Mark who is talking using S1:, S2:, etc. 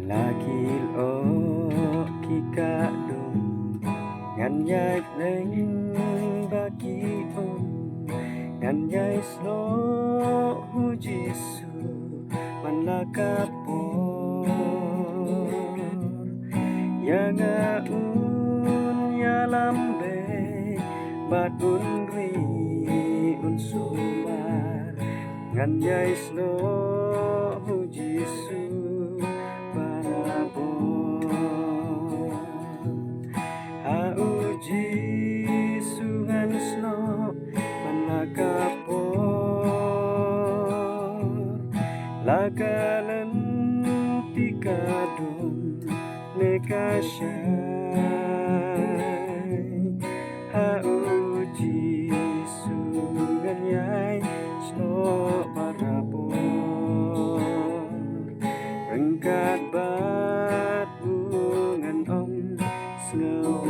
S1: Lagi o kika dum ngan yai leng bagi ngan yai slo hu Jisu man la kapor ya nga ya lambe bat ri sumar ngan yai slo hu Jisu Auji sungan sno manakapor lagalan tikadum nekasyai Auji sungan yai sno marabor rengkat bat bungan om Snow